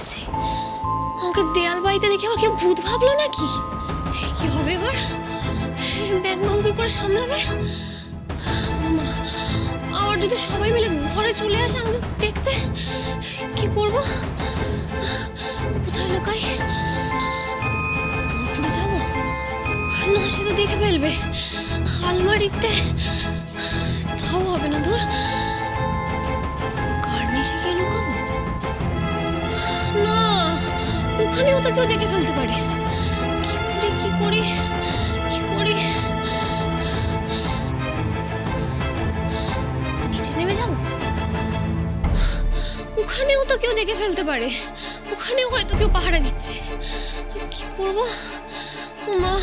হয়েছে। আমাকে দেয়াল বাড়িতে দেখে আমার কেউ ভূত ভাবলো নাকি? কি হবে এবার? ব্যাগবাবু কি করে সামলাবে? আবার যদি সবাই মিলে ঘরে চলে আসে আমাকে দেখতে, কি করব? কোথায় লুকাই? উপরে যাবো না, সে তো দেখে ফেলবে। আলমারিতে তাও হবে না, ধর কার্নিশে গিয়ে লুকাবো না, ওখানেও তো কেউ দেখে ফেলতে পারে। কি করি নিচে নেমে যাবো? ওখানেও তো কেউ দেখে ফেলতে পারে, ওখানেও হয়তো কেউ পাহারা দিচ্ছে। কি করব? মা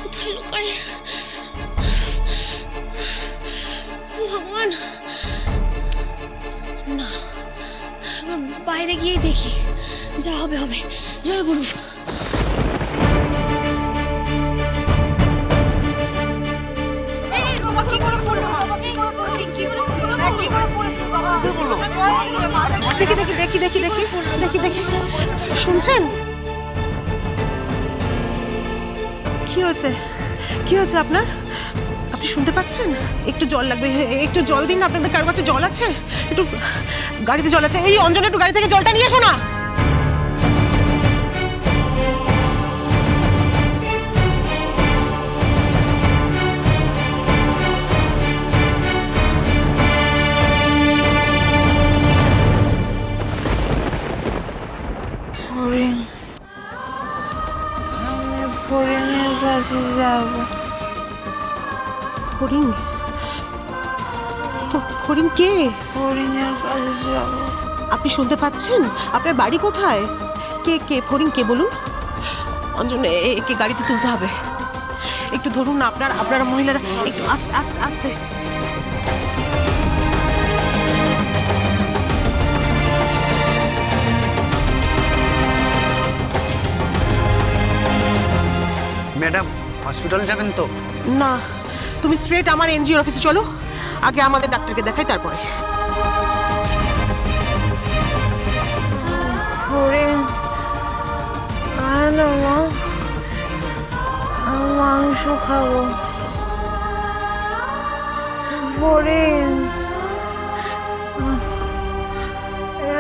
কোথায় লুকাই? ভগবান, না বাইরে গিয়ে দেখি, যা হবে হবে। জয় গুরু। দেখি শুনছেন? কি হয়েছে আপনার? আপনি শুনতে পাচ্ছেন? একটু জল লাগবে, একটু জল দিন। আপনাদের কারোর কাছে জল আছে? একটু গাড়িতে জল আছে? এই অঞ্জলি, একটু গাড়ি থেকে জলটা নিয়ে এসো না। হরিণের কাছে যাব। হরিণ কে? হরিণের কাছে যাব। আপনি শুনতে পাচ্ছেন? আপনার বাড়ি কোথায়? কে হরিণ কে বলুন? অঞ্জন, একে গাড়িতে তুলতে হবে। একটু ধরুন না, আপনারা মহিলারা একটু আস্তে আস্তে আস্তে। ম্যাডাম, হসপিটাল যাবেন তো? না, তুমি স্ট্রেট আমার এনজিওর অফিসে চলো। আগে আমাদের ডাক্তারকে দেখাই, তারপরে। মাংস খাবো।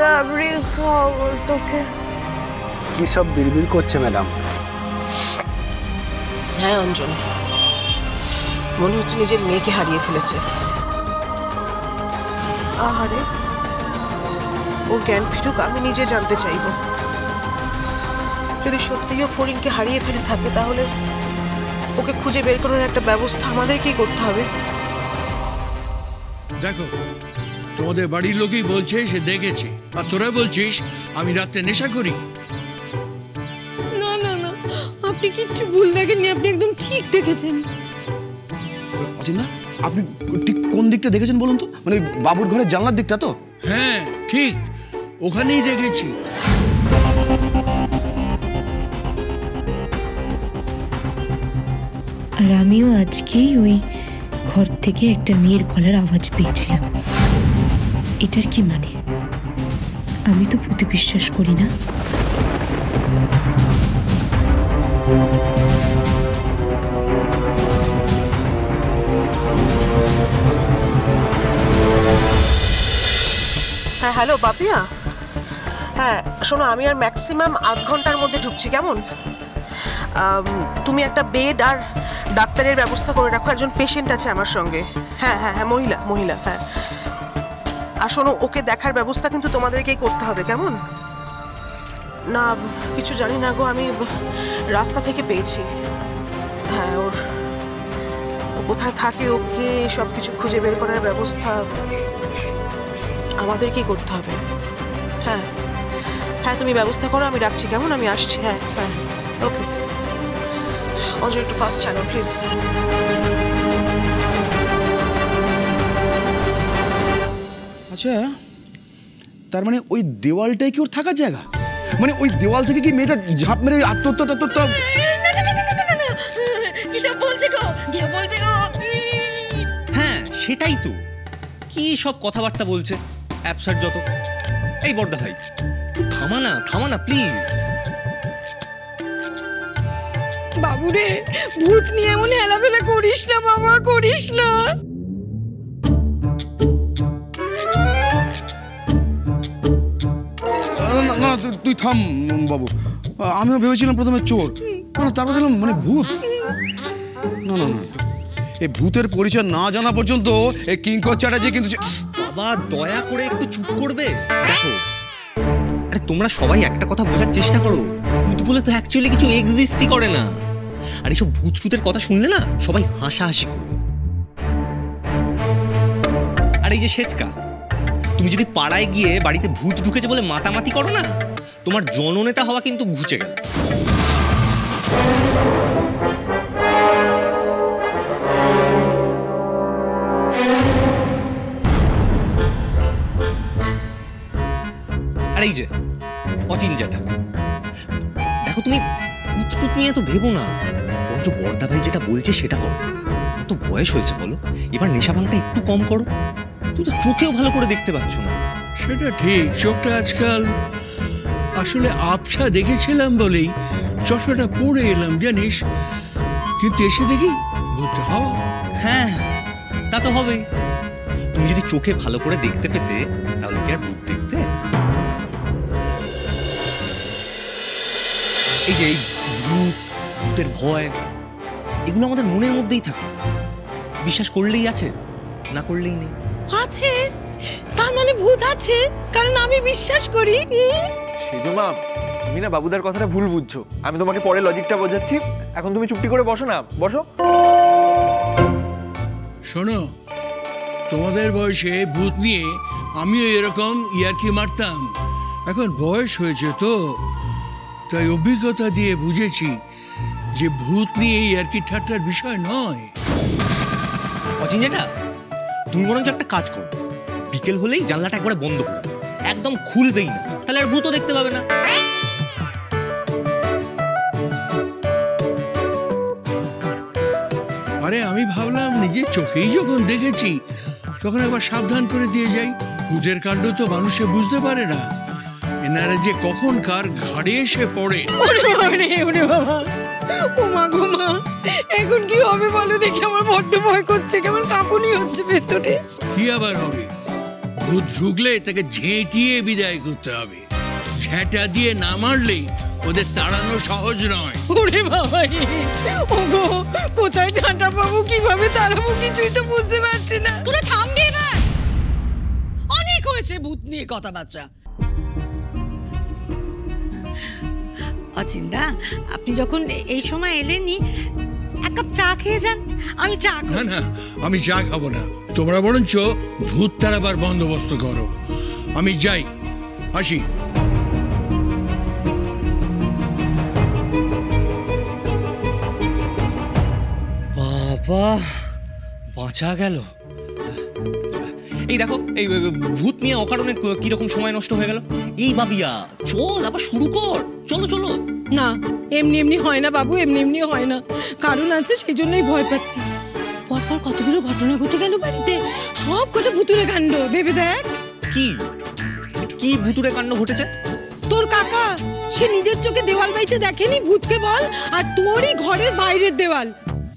রাবড়ি খাবো তোকে। কি সব বিড়বিড় করছে ম্যাডাম? হ্যাঁ অঞ্জন, মনে হচ্ছে নিজের মেয়েকে হারিয়ে ফেলেছে। আহারে, ওর জ্ঞান ফিরুক, আমি নিজে জানতে চাইব। যদি সত্যিও ফরিনকে হারিয়ে ফেলে থাকে, তাহলে ওকে খুঁজে বের করার একটা ব্যবস্থা আমাদেরকেই করতে হবে। দেখো, তোমাদের বাড়ির লোকই বলছে সে দেখেছে, আর তোরা বলছিস আমি রাত্রে নেশা করি। না না না, আপনি কিচ্ছু ভুল দেখেননি, আপনি একদম ঠিক দেখেছেন। অচিন্তা, আপনি ঠিক কোন দিকটা দেখেছেন বলুন তো? মানে বাবুর ঘরের জানলার দিকটা তো? হ্যাঁ ঠিক, ওখানেই দেখেছি। আর আমিও আজকেই ওই ঘর থেকে একটা মেয়ের গলার আওয়াজ পেয়েছিলাম। এটার কি মানে? আমি তো ভূতে বিশ্বাস করি না। হ্যাঁ হ্যালো বাপিয়া। হ্যাঁ শোনো, আমি আর ম্যাক্সিমাম আধ ঘন্টার মধ্যে ঢুকছি, কেমন? তুমি একটা বেড আর ডাক্তারের ব্যবস্থা করে রাখো, একজন পেশেন্ট আছে আমার সঙ্গে। হ্যাঁ হ্যাঁ হ্যাঁ, মহিলা হ্যাঁ। আর শোনো, ওকে দেখার ব্যবস্থা কিন্তু তোমাদেরকেই করতে হবে, কেমন? না কিছু জানি না গো, আমি রাস্তা থেকে পেয়েছি। হ্যাঁ, ও কোথায় থাকে, ওকে সব কিছু খুঁজে বের করার ব্যবস্থা আমাদেরকেই করতে হবে। হ্যাঁ হ্যাঁ, তুমি ব্যবস্থা করো, আমি রাখছি, কেমন? আমি আসছি। হ্যাঁ হ্যাঁ, ওকে। অঞ্জলি একটু ফাস্ট চালাও প্লিজ। আচ্ছা, তার মানে ওই দেওয়ালটাই কি ওর থাকার জায়গা? মানে ওই দেওয়াল থেকে কি মেয়েটা ঝাঁপ মেরে আত্মহত্যা? হ্যাঁ সেটাই তো, কি সব কথাবার্তা বলছে, অ্যাবসার্ড যত। এই বড়দা ভাই, থামা না প্লিজ। বাবুরে, ভূত নিয়ে এমন হেলাফেলা করিস না বাবা, করিস না। না না, তুই থাম বাবু। আমিও ভেবেছিলাম প্রথমে চোর, তারপর দেখলাম মানে ভূত। না না না, এই ভূতের পরিচয় না জানা পর্যন্ত এই কিঙ্কর চ্যাটার্জি কিন্তু। বাবা দয়া করে একটু চুপ করবে? দেখো, আরে তোমরা সবাই একটা কথা বোঝার চেষ্টা করো, ভূত বলে তো অ্যাকচুয়ালি কিছু এক্সিস্টই করে না। আর এইসব ভূত টুতের কথা শুনলে না সবাই হাসাহাসি করবে। আর এই যে সেচকা, তুমি যদি পাড়ায় গিয়ে বাড়িতে ভূত ঢুকেছে বলে মাতামাতি করো না, তোমার জননেতা হওয়া কিন্তু ঘুচে গেল। আর এই যে অচিনজাটা, দেখো তুমি ভূত টুত নিয়ে এত ভেবো না, বরঞ্চ বড়দা ভাই যেটা বলছে সেটা করো। কত বয়স হয়েছে বলো, এবার নেশা ভাঙটা একটু কম করো। তুই তো চোখেও ভালো করে দেখতে পাচ্ছ না। সেটা ঠিক, চোখটা আজকাল আসলে আবছা দেখেছিলাম বলেই চশমাটা পরে এলাম জানিস, কিন্তু এসে দেখি ভূতটা হওয়া। হ্যাঁ, তা তো হবেই। তুমি যদি চোখে ভালো করে দেখতে পেতে তাহলে কি আর ভূত দেখতে? এই যে ভূত, ভূতের ভয়, এগুলো আমাদের মনের মধ্যেই থাকে। বিশ্বাস করলেই আছে, না করলেই নেই। আছে, তার মানে ভূত আছে, কারণ আমি বিশ্বাস করি। সেজমা, তুমি না বাবুদার কথাটা ভুল বুঝছো। আমি তোমাকে পরে লজিকটা বোঝাচ্ছি, এখন তুমি চুপটি করে বসো না, বসো। শোনো, তোমাদের বয়সে ভূত নিয়ে আমিও এরকম ইয়ার্কি মারতাম। এখন বয়স হয়েছে তো, তাই অভিজ্ঞতা দিয়ে বুঝেছি যে ভূত নিয়ে ইয়ার্কি ঠাট্টার বিষয় নয়। অচিনজাটা, তুমি বরঞ্চ একটা কাজ করো, বিকেল হলেই জানলাটা একবারে বন্ধ করে দাও, একদম খুলবেই না, তাহলে আর ভূতও দেখতে পাবে না। আরে আমি ভাবলাম নিজের চোখেই যখন দেখেছি তখন একবার সাবধান করে দিয়ে যাই। ভূতের কাণ্ড তো মানুষে বুঝতে পারে না, এনারা যে কখন কার ঘাড়ে এসে পড়ে। ওরে বাবা, ও মা গো মা, এখন কি হবে বলো দেখি? আমার বড্ড ভয় করছে, কেমন কাঁপুনি হচ্ছে ভেতরে। কি আবার হবে? ভূত ঢুকলে তাকে ঝেঁটিয়ে বিদায় করতে হবে, ঝেঁটা দিয়ে না মারলেই ওদের তাড়ানো সহজ নয়। ওরে বাবা রে, ওগো কোথায় ঝাঁটা পাবো, কিভাবে তাড়াবো, কিছুই তো বুঝতে পারছি না। তোরা থামবি এবার, অনেক হয়েছে ভূত নিয়ে কথাবার্তা। অচিন্তা, আপনি যখন এই সময় এলেনই, এক কাপ চা খেয়ে যান। আমি চা না না, আমি চা খাবো না, তোমরা বরঞ্চ ভূত তাড়াবার বন্দোবস্ত করো। আমি যাই, আসি। বাবা, বাঁচা গেল। এই দেখো, এই ভূত নিয়ে অকারণে কিরকম সময় নষ্ট হয়ে গেল। এই বাবিয়া, চল আবার শুরু কর, চলো চলো। না, এমনি এমনি হয় না বাবু, এমনি এমনি হয় না, কারণ আছে, সেই জন্যই ভয় পাচ্ছি। পরপর কতগুলো ঘটনা ঘটে গেল বাড়িতে, সব কটা ভুতুরে কাণ্ড। ভেবে দেখ। কি কি ভুতুরে কাণ্ড ঘটেছে? তোর কাকা সে নিজের চোখে দেওয়াল বাইতে দেখেনি, ভূতকে বল, আর তোরই ঘরের বাইরের দেওয়াল।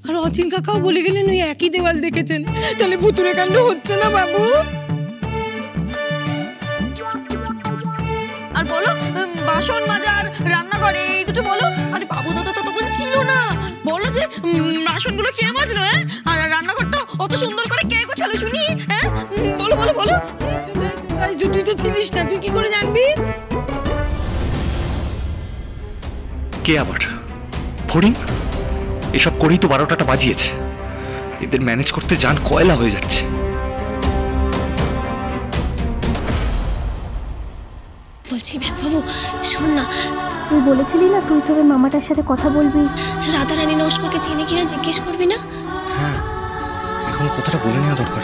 আর অচিন কাকাও বলে গেলেন ওই একই দেওয়াল দেখেছেন। তাহলে ভুতুরে কাণ্ড হচ্ছে না বাবু? আর বলো, বাসন মাজা আর রান্নাঘরে এই দুটো বলো। আরে বাবু দাদা তো তখন ছিল না, বলো যে বাসনগুলো কে মাজলো, হ্যাঁ? আর রান্নাঘরটা অত সুন্দর করে কে গোছালো শুনি, হ্যাঁ? বলো বলো বলো। তুই তো ছিলিস না, তুই কি করে জানবি? কে আবার? ফড়িং? এসব করেই তো 12টাটা বাজিয়েছে। এদের ম্যানেজ করতে যান কয়লা হয়ে যাচ্ছে। বলছি বাবু, শোন না, তুই বলেছিলি না তুই তোর মামাটার সাথে কথা বলবি, রাধারানী নস্করকে চেনে কিনা জিজ্ঞেস করবি না? হ্যাঁ, এখন কথাটা বলে নেওয়া দরকার।